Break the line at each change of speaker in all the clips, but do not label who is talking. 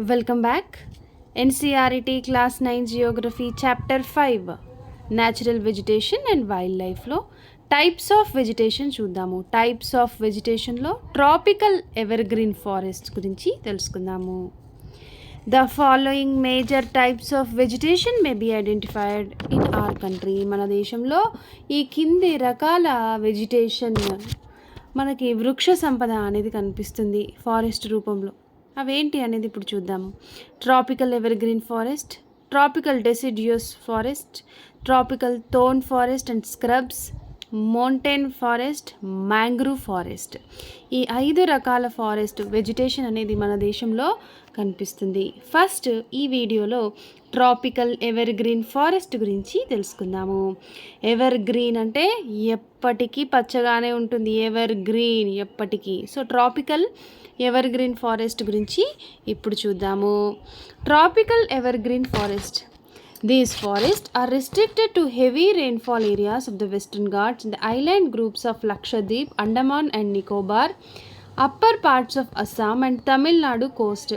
Welcome back. NCRT Class 9 Geography Chapter 5 Natural Vegetation and Wildlife లో types of vegetation చూద్దాము. Types of వెజిటేషన్లో tropical evergreen forest గురించి తెలుసుకుందాము. The following major types of vegetation may be identified in our country. మన దేశంలో ఈ కింది రకాల వెజిటేషన్ మనకి వృక్ష సంపద అనేది కనిపిస్తుంది ఫారెస్ట్ రూపంలో. అవేంటి అనేది ఇప్పుడు చూద్దాము. Tropical evergreen forest, tropical deciduous forest, tropical thorn forest and scrubs, mountain forest, mangrove forest. ఈ 5 రకాల ఫారెస్ట్ వెజిటేషన్ అనేది మన దేశంలో కనిపిస్తుంది. ఫస్ట్ ఈ వీడియోలో ట్రాపికల్ ఎవర్గ్రీన్ ఫారెస్ట్ గురించి తెలుసుకుందాము. ఎవర్ గ్రీన్ అంటే ఎప్పటికీ పచ్చగానే ఉంటుంది. ఎవర్ గ్రీన్ ఎప్పటికీ. So tropical ever green forest గురించి ఇప్పుడు చూద్దాము. Tropical ever green forest. These forests are restricted to heavy rainfall areas of the Western Ghats in the island groups of Lakshadweep, Andaman and Nicobar, upper parts of Assam and Tamil Nadu coast.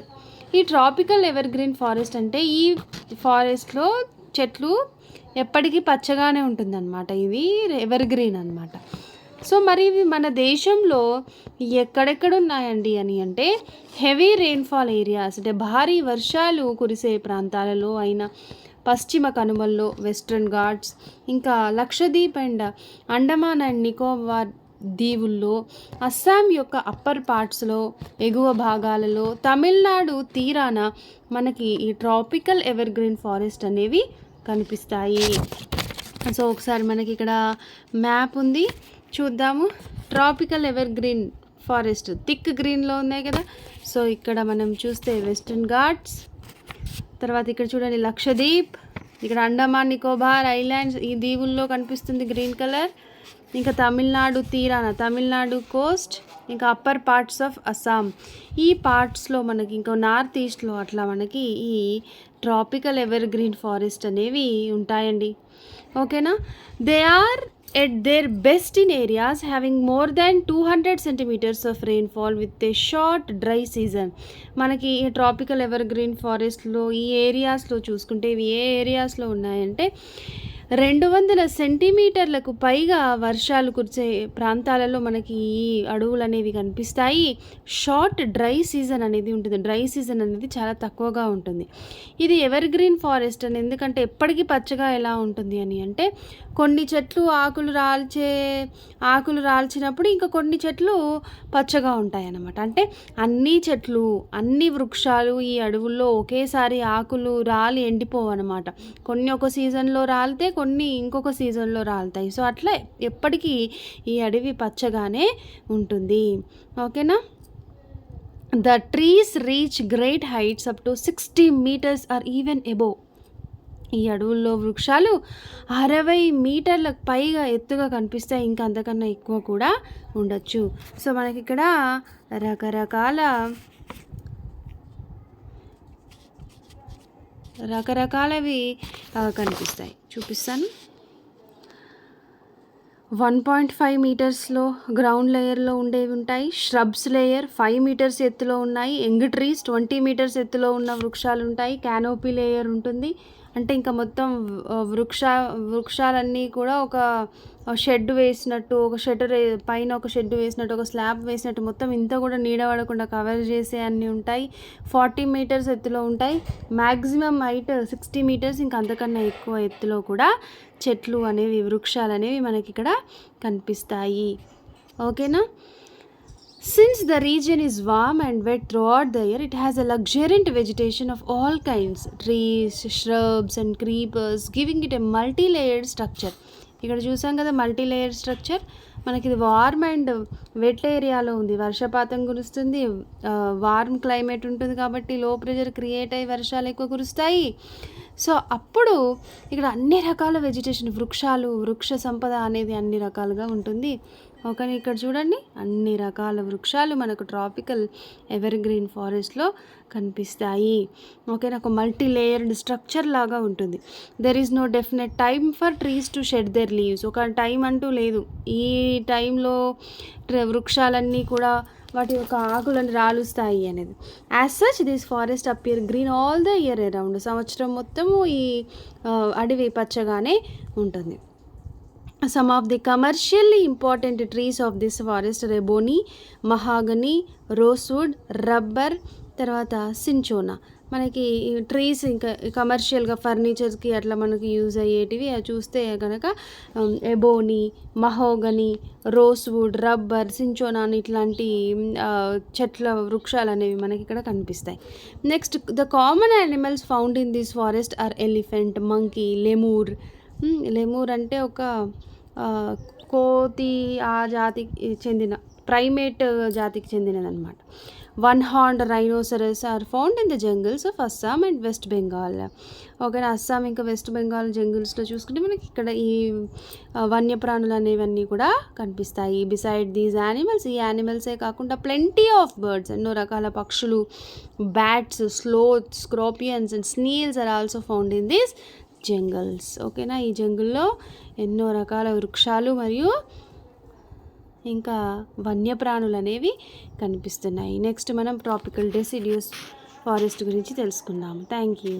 ఈ tropical evergreen forest అంటే ఈ ఫారెస్ట్లో చెట్లు ఎప్పటికీ పచ్చగానే ఉంటుందన్నమాట. ఇవి evergreen అన్నమాట. So మరి ఇవి మన దేశంలో ఎక్కడెక్కడ ఉన్నాయండి అని అంటే హెవీ రెయిన్ఫాల్ ఏరియాస్ అంటే భారీ వర్షాలు కురిసే ప్రాంతాలలో అయిన పశ్చిమ కనుమల్లో, వెస్ట్రన్ ఘాట్స్, ఇంకా లక్షద్వీప్ అండ్ అండమాన్ అండ్ నికోబార్ దీవుల్లో, అస్సాం యొక్క అప్పర్ పార్ట్స్లో, ఎగువ భాగాలలో, తమిళనాడు తీరాన మనకి ఈ ట్రాపికల్ ఎవర్గ్రీన్ ఫారెస్ట్ అనేవి కనిపిస్తాయి. సో ఒకసారి మనకి ఇక్కడ మ్యాప్ ఉంది, చూద్దాము. ట్రాపికల్ ఎవర్గ్రీన్ ఫారెస్ట్ థిక్ గ్రీన్లో ఉన్నాయి కదా. సో ఇక్కడ మనం చూస్తే వెస్ట్రన్ ఘాట్స్, తర్వాత ఇక్కడ చూడండి లక్షద్వీప్, ఇక్కడ అండమాన్ నికోబార్ ఐలాండ్స్ ఈ దీవుల్లో కనిపిస్తుంది గ్రీన్ కలర్, ఇంకా తమిళనాడు తీరాన తమిళనాడు కోస్ట్, ఇంకా అప్పర్ పార్ట్స్ ఆఫ్ అస్సాం ఈ పార్ట్స్లో మనకి ఇంకా నార్త్ ఈస్ట్లో అట్లా మనకి ఈ ట్రాపికల్ ఎవర్గ్రీన్ ఫారెస్ట్ అనేవి ఉంటాయండి. ఓకేనా. They are at their best in areas having more than 200 centimeters of rainfall with a short dry season. మనకి ఈ ట్రాపికల్ ఎవర్గ్రీన్ ఫారెస్ట్లో ఈ ఏరియాస్లో చూసుకుంటే ఇవి ఏ ఏరియాస్లో ఉన్నాయంటే 200 సెంటీమీటర్లకు పైగా వర్షాలు కురిసే ప్రాంతాలలో మనకి ఈ అడవులు అనేవి కనిపిస్తాయి. షార్ట్ డ్రై సీజన్ అనేది ఉంటుంది. డ్రై సీజన్ అనేది చాలా తక్కువగా ఉంటుంది. ఇది ఎవర్గ్రీన్ ఫారెస్ట్ అని ఎందుకంటే ఎప్పటికీ పచ్చగా ఎలా ఉంటుంది అని అంటే కొన్ని చెట్లు ఆకులు రాల్చినప్పుడు ఇంకా కొన్ని చెట్లు పచ్చగా ఉంటాయి అన్నమాట. అంటే అన్ని చెట్లు అన్ని వృక్షాలు ఈ అడవుల్లో ఒకేసారి ఆకులు రాలి ఎండిపోవు అనమాట. కొన్ని ఒక సీజన్లో రాలితే కొన్ని ఇంకొక సీజన్లో రాలుతాయి. సో అట్లా ఎప్పటికీ ఈ అడవి పచ్చగానే ఉంటుంది. ఓకేనా. The trees reach great heights up to 60 meters or even above. ఈ అడవుల్లో వృక్షాలు 60 మీటర్లకు పైగా ఎత్తుగా కనిపిస్తాయి. ఇంకా అంతకన్నా ఎక్కువ కూడా ఉండొచ్చు. సో మనకి ఇక్కడ రకరకాలవి కనిపిస్తాయి, చూపిస్తాను. 1.5 మీటర్స్లో గ్రౌండ్ లేయర్లో ఉండేవి ఉంటాయి. ష్రబ్స్ లేయర్ 5 meters ఎత్తులో ఉన్నాయి. యంగ్ ట్రీస్ 20 meters ఎత్తులో ఉన్న వృక్షాలు ఉంటాయి. క్యానోపీ లేయర్ ఉంటుంది. అంటే ఇంకా మొత్తం వృక్షాలన్నీ కూడా ఒక షెడ్ వేసినట్టు, ఒక షెటర్ పైన ఒక షెడ్ వేసినట్టు, ఒక స్లాబ్ వేసినట్టు మొత్తం ఇంత కూడా నీడ పడకుండా కవర్ చేసే అన్నీ ఉంటాయి. 40 meters ఎత్తులో ఉంటాయి. మ్యాక్సిమం హైట్ 60 meters, ఇంకా అంతకన్నా ఎక్కువ ఎత్తులో కూడా చెట్లు అనేవి వృక్షాలు అనేవి మనకి ఇక్కడ కనిపిస్తాయి. ఓకేనా. Since the region is warm and wet throughout the year, it has a luxuriant vegetation of all kinds, trees, shrubs and creepers, giving it a multi-layered structure. ఇక్కడ చూసాం కదా మల్టీ-లేయర్ స్ట్రక్చర్. మనకి ఇది వార్మ్ అండ్ వెట్ ఏరియాలో ఉంది. వర్షపాతం కురుస్తుంది, warm climate ఉంటుంది కాబట్టి లో ప్రెషర్ క్రియేట్ అయ్యి వర్షాలు ఎక్కువ కురుస్తాయి. సో అప్పుడు ఇక్కడ అన్ని రకాల వెజిటేషన్ వృక్ష సంపద అనేది అన్ని రకాలుగా ఉంటుంది. ఓకే, ఇక్కడ చూడండి అన్ని రకాల వృక్షాలు మనకు ట్రాపికల్ ఎవర్గ్రీన్ ఫారెస్ట్లో కనిపిస్తాయి. ఓకే, నాకు మల్టీ లేయర్డ్ స్ట్రక్చర్ లాగా ఉంటుంది. There is no definite time for trees to shed their leaves. ఒక టైం అంటూ లేదు. ఈ టైంలో వృక్షాలన్నీ కూడా వాటి యొక్క ఆకులను రాలుస్తాయి అనేది. As such this forest appear green all the year around. సంవత్సరం మొత్తము ఈ అడవి పచ్చగానే ఉంటుంది. Some of the commercially important trees of this forest are ebony, mahogany, rosewood, rubber, తర్వాత సించోనా. మనకి ఈ ట్రీస్ ఇంకా కమర్షియల్గా ఫర్నిచర్స్కి అట్లా మనకి యూజ్ అయ్యేటివి అవి చూస్తే కనుక ebony, mahogany, rosewood, rubber, cinchona అని ఇట్లాంటి చెట్ల వృక్షాలు అనేవి మనకి ఇక్కడ కనిపిస్తాయి. Next the common animals found in this forest are elephant, monkey, lemur. Lemur అంటే ఒక కోతి ఆ జాతికి చెందిన ప్రైమేట్ జాతికి చెందినదన్నమాట. One horned rhinoceros are found in the jungles of Assam and West Bengal. ఓకేనా, అస్సాం ఇంకా వెస్ట్ బెంగాల్ జంగిల్స్లో చూసుకుంటే మనకి ఇక్కడ ఈ వన్యప్రాణులు అనేవన్నీ కూడా కనిపిస్తాయి. బిసైడ్ దీస్ యానిమల్స్, ఈ యానిమల్సే కాకుండా ప్లెంటీ ఆఫ్ బర్డ్స్, ఎన్నో రకాల పక్షులు, bats, sloths, scorpions and snails are also found in these jungles. ఓకేనా, ఈ జంగుల్లో ఎన్నో రకాల వృక్షాలు మరియు ఇంకా వన్యప్రాణులు అనేవి కనిపిస్తున్నాయి. నెక్స్ట్ మనం ట్రాపికల్ డెసిడ్యూస్ ఫారెస్ట్ గురించి తెలుసుకుందాము. Thank you.